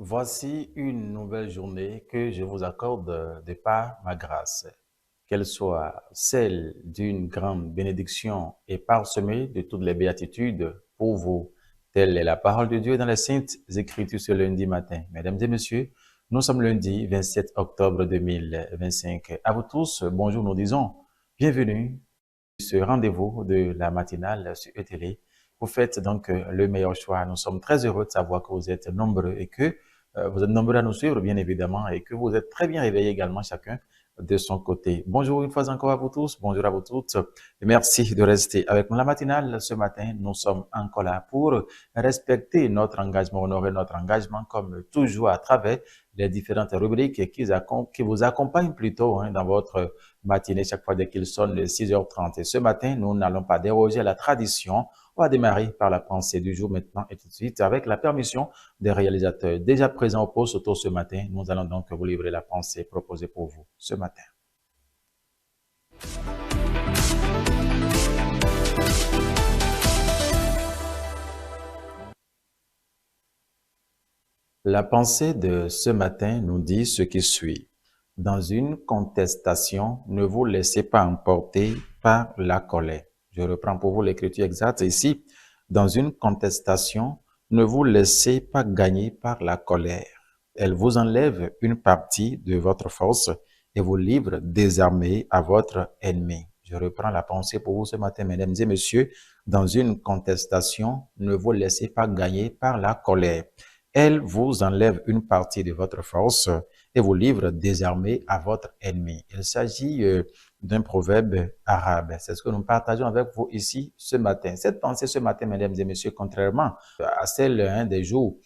Voici une nouvelle journée que je vous accorde de par ma grâce, qu'elle soit celle d'une grande bénédiction et parsemée de toutes les béatitudes pour vous. Telle est la parole de Dieu dans les Saintes Écritures ce lundi matin. Mesdames et messieurs, nous sommes lundi 27 octobre 2025. À vous tous, bonjour, nous disons bienvenue à ce rendez-vous de la matinale sur ETélé. Vous faites donc le meilleur choix. Nous sommes très heureux de savoir que vous êtes nombreux et que vous êtes nombreux à nous suivre, bien évidemment, et que vous êtes très bien réveillés également, chacun de son côté. Bonjour une fois encore à vous tous, bonjour à vous toutes, et merci de rester avec nous. La matinale, ce matin, nous sommes encore là pour respecter notre engagement, honorer notre engagement, comme toujours à travers les différentes rubriques qui vous accompagnent plutôt dans votre matinée chaque fois dès qu'il sonne les 6h30. Et ce matin, nous n'allons pas déroger à la tradition. On va démarrer par la pensée du jour maintenant et tout de suite avec la permission des réalisateurs déjà présents au poste autour ce matin. Nous allons donc vous livrer la pensée proposée pour vous ce matin. La pensée de ce matin nous dit ce qui suit. Dans une contestation, ne vous laissez pas emporter par la colère. Je reprends pour vous l'écriture exacte ici. Dans une contestation, ne vous laissez pas gagner par la colère. Elle vous enlève une partie de votre force et vous livre désarmé à votre ennemi. Je reprends la pensée pour vous ce matin, mesdames et messieurs. Dans une contestation, ne vous laissez pas gagner par la colère. Elle vous enlève une partie de votre force et vous livre désarmé à votre ennemi. Il s'agit d'un proverbe arabe. C'est ce que nous partageons avec vous ici ce matin. Cette pensée ce matin, mesdames et messieurs, contrairement à celle des jours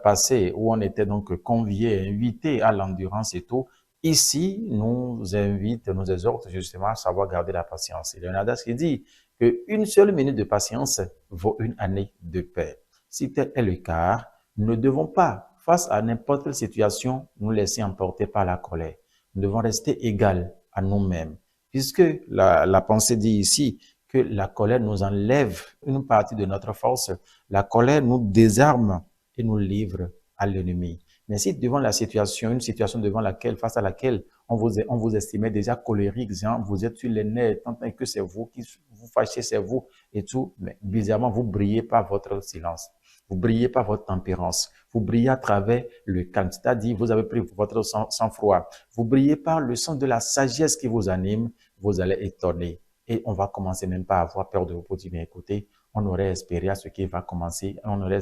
passés où on était donc conviés, invités à l'endurance et tout, ici, nous invite, nous exhorte justement à savoir garder la patience. Il y a un adage qui dit qu'une seule minute de patience vaut une année de paix. Si tel est le cas, nous ne devons pas, face à n'importe quelle situation, nous laisser emporter par la colère. Nous devons rester égaux à nous-mêmes. Puisque la pensée dit ici que la colère nous enlève une partie de notre force, la colère nous désarme et nous livre à l'ennemi. Mais si devant la situation, une situation devant laquelle, face à laquelle on vous estimait déjà colérique, genre, vous êtes sur les nerfs, tant que c'est vous qui vous fâchez, c'est vous et tout, mais bizarrement, vous brillez par votre silence. Vous brillez par votre tempérance. Vous brillez à travers le calme. C'est-à-dire, vous avez pris votre sang-froid. Vous brillez par le sens de la sagesse qui vous anime. Vous allez étonner. Et on va commencer même pas à avoir peur de vous pour dire, bien écoutez, on aurait espéré à ce qui va commencer. On aurait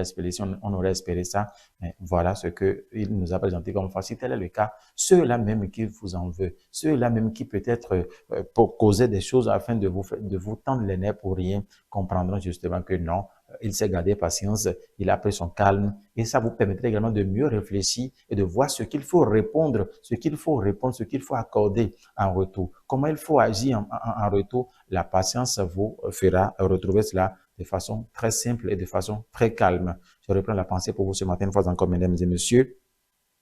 espéré ça. Mais voilà ce que il nous a présenté comme fois. Si tel est le cas, ceux-là même qui vous en veulent, ceux-là même qui peut-être pour causer des choses afin de vous tendre les nerfs pour rien, comprendront justement que non, il s'est gardé patience, il a pris son calme et ça vous permettra également de mieux réfléchir et de voir ce qu'il faut répondre, ce qu'il faut accorder en retour. Comment il faut agir en retour. La patience vous fera retrouver cela de façon très simple et de façon très calme. Je reprends la pensée pour vous ce matin, une fois encore, mesdames et messieurs.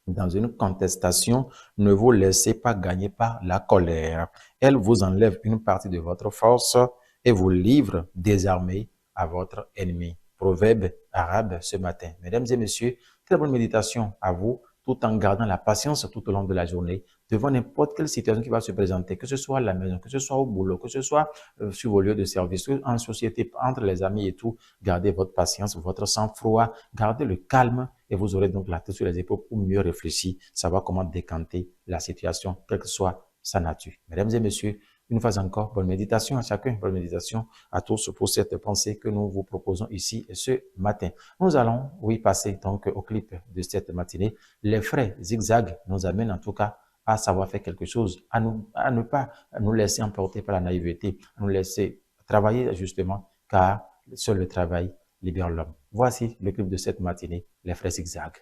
Dans une contestation, ne vous laissez pas gagner par la colère. Elle vous enlève une partie de votre force et vous livre désarmé à votre ennemi. Proverbe arabe ce matin. Mesdames et messieurs, très bonne méditation à vous, tout en gardant la patience tout au long de la journée, devant n'importe quelle situation qui va se présenter, que ce soit à la maison, que ce soit au boulot, que ce soit sur vos lieux de service, en société, entre les amis et tout. Gardez votre patience, votre sang-froid, gardez le calme et vous aurez donc la tête sur les épaules pour mieux réfléchir, savoir comment décanter la situation, quelle que soit sa nature. Mesdames et messieurs, une fois encore, bonne méditation à chacun, bonne méditation à tous pour cette pensée que nous vous proposons ici ce matin. Nous allons, passer donc au clip de cette matinée. Les frères zigzag nous amènent en tout cas à savoir faire quelque chose, à ne pas nous laisser emporter par la naïveté, à nous laisser travailler justement, car seul le travail libère l'homme. Voici le clip de cette matinée, les frères zigzag.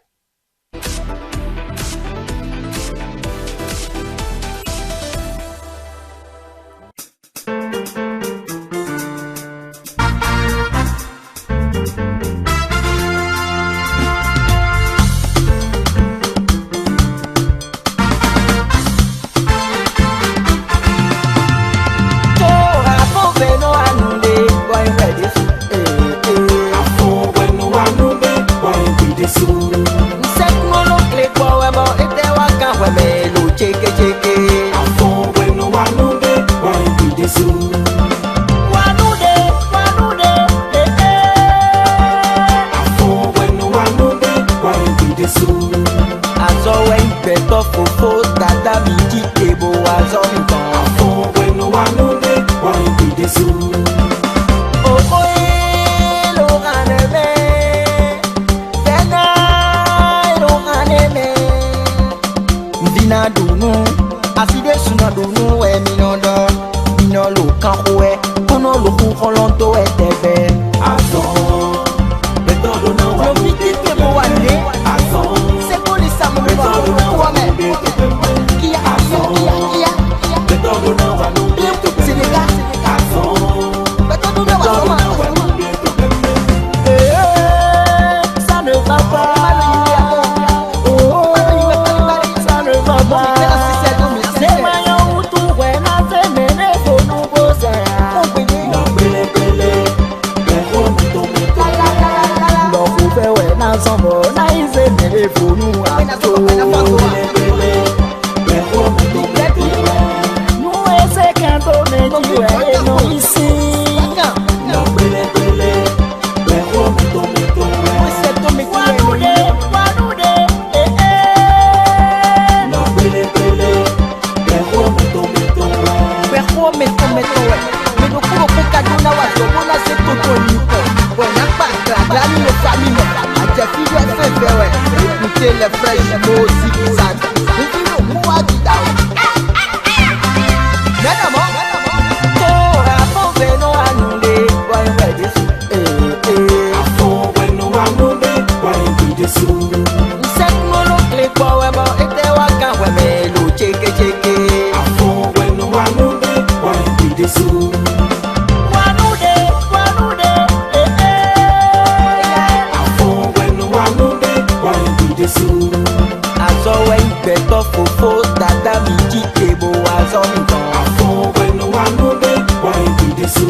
Afọ bueno anụ dị, why we dey suru? azomito. Afon bueno wanunde wa impidesu. Okoe lo ganeme, tena lo ganeme. Vina dunu, aside suna dunu e minodo, minolo kanwe, kono lo kukolonto etebe. Afon, betodo na wa Lo fiti ke mo wande, Afon, se polisa mo wa mo me. Kia kia, betodo na wa Sénégal, Afon, betodo na wa soma. Ça ne va pas. Oh, ça ne va pas. C'est maillon ou tout, ouais, ma semaine, faut nous bosser. na bele bele, beko mito mito. Non, faut faire, ouais, na sombo, na semaine, faut nous ato. Bele bele, beko mito mito. Nous, c'est qu'un domaine, ouais, et non ici. Na bele bele, beko mito mito. Na bele bele, beko mito mito. Écoutez les frères jumeaux aussi ça. Afon bueno wanunde wa impidesu. Afon bueno wanunde wa impidesu. Afon bueno wanunde wa impidesu. Fofo dada mi jí ebo azọ nìkan. Afon bueno wanunde wa impidesu.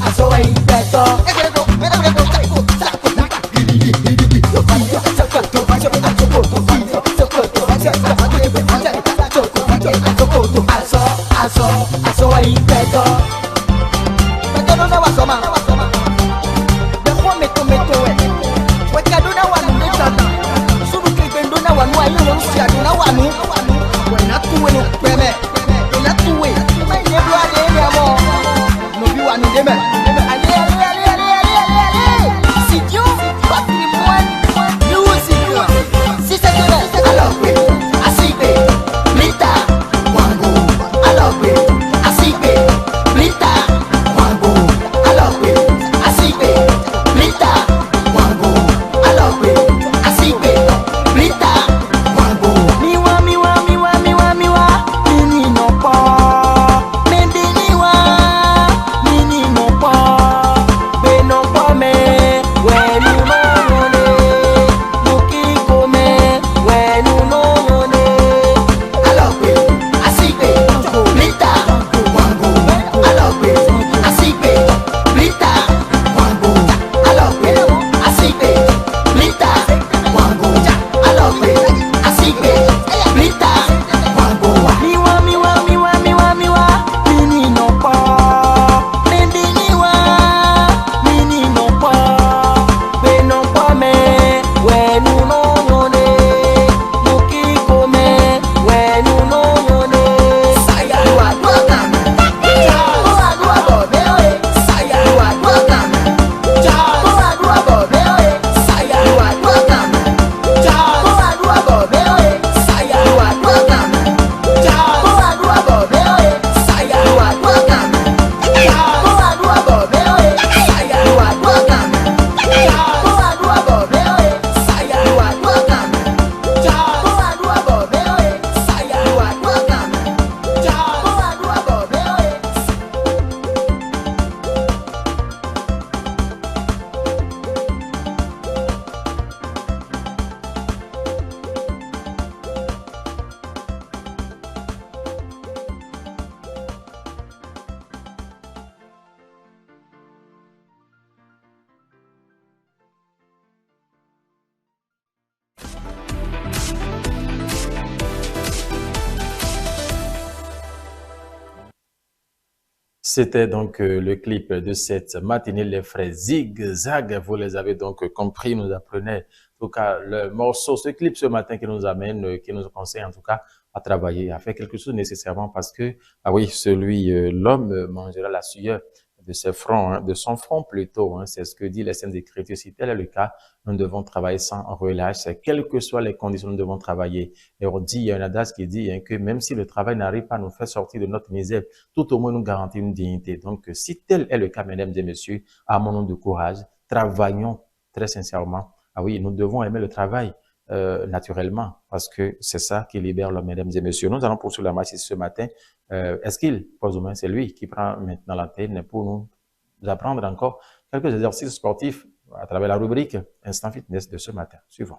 Aso ẹyin gbẹtọ. Aso ẹyin gbẹtọ. Gbẹtọ ló náwó sọmọ. Bẹ̀kọ́ mẹtọmẹtọ ẹ̀. Wẹ̀kẹ́ ló náwó ànú ní tọ̀tàn. Sùnù kékeré ló náwó ànú ayé ló ń ṣe àdúrà wà nù. Wẹ̀nà túwé ló pẹ̀mẹ̀. Wẹ̀nà túwé. Ẹ̀yin ẹ̀dùn adé ẹ̀mí ọmọ. Nòbí wà nù dẹ́mẹ̀. Allez, allez, allez, allez, allez, allez, allez. Studio, patrimoine, musique. Si c'est de l'air, alors oui, Asibe, Blita, Wango, alors oui, Asibe, Blita, Wango, alors oui, Asibe, Blita, Wango, alors oui, Asibe, Blita, Wango. Miwa, miwa, miwa, miwa, miwa, mini no po, mindi niwa, mini no po. C'était donc le clip de cette matinée, les frères Zig-Zag. Vous les avez donc compris, nous apprenait en tout cas le morceau, ce clip ce matin qui nous amène, qui nous conseille en tout cas à travailler, à faire quelque chose nécessairement parce que, ah oui, l'homme mangera la sueur de ses fronts, hein, de son front plutôt, hein, c'est ce que dit les Saintes Écritures. Si tel est le cas, nous devons travailler sans relâche, quelles que soient les conditions, nous devons travailler. Et on dit, il y a un adage qui dit hein, que même si le travail n'arrive pas à nous faire sortir de notre misère, tout au moins nous garantit une dignité. Donc, si tel est le cas, mesdames et messieurs, amenons de courage, travaillons très sincèrement. Ah oui, nous devons aimer le travail naturellement parce que c'est ça qui libère l'homme, mesdames et messieurs. Nous allons poursuivre la marche ici ce matin. Est-ce qu'il, pas ou moins, c'est lui qui prend maintenant l'antenne pour nous apprendre encore quelques exercices sportifs à travers la rubrique Instant Fitness de ce matin. Suivons.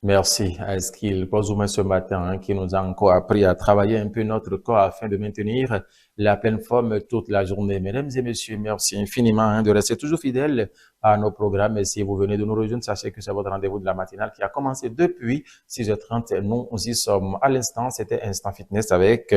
Merci à Eskil Pozoumen ce matin, hein, qui nous a encore appris à travailler un peu notre corps afin de maintenir la pleine forme toute la journée. Mesdames et messieurs, merci infiniment, hein, de rester toujours fidèles à nos programmes. Et si vous venez de nous rejoindre, sachez que c'est votre rendez-vous de la matinale qui a commencé depuis 6h30. Nous y sommes à l'instant. C'était Instant Fitness avec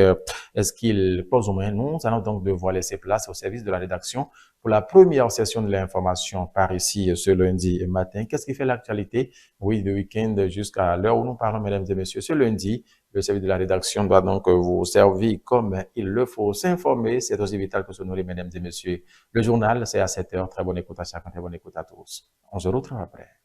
Eskil Pozoumen. Nous allons donc devoir laisser place au service de la rédaction pour la première session de l'information par ici ce lundi matin. Qu'est-ce qui fait l'actualité? Oui, le week-end jusqu'à l'heure où nous parlons, mesdames et messieurs. Ce lundi, le service de la rédaction doit donc vous servir comme il le faut. S'informer, c'est aussi vital que se nourrir, mesdames et messieurs. Le journal, c'est à 7h. Très bonne écoute à chacun, très bonne écoute à tous. On se retrouve après.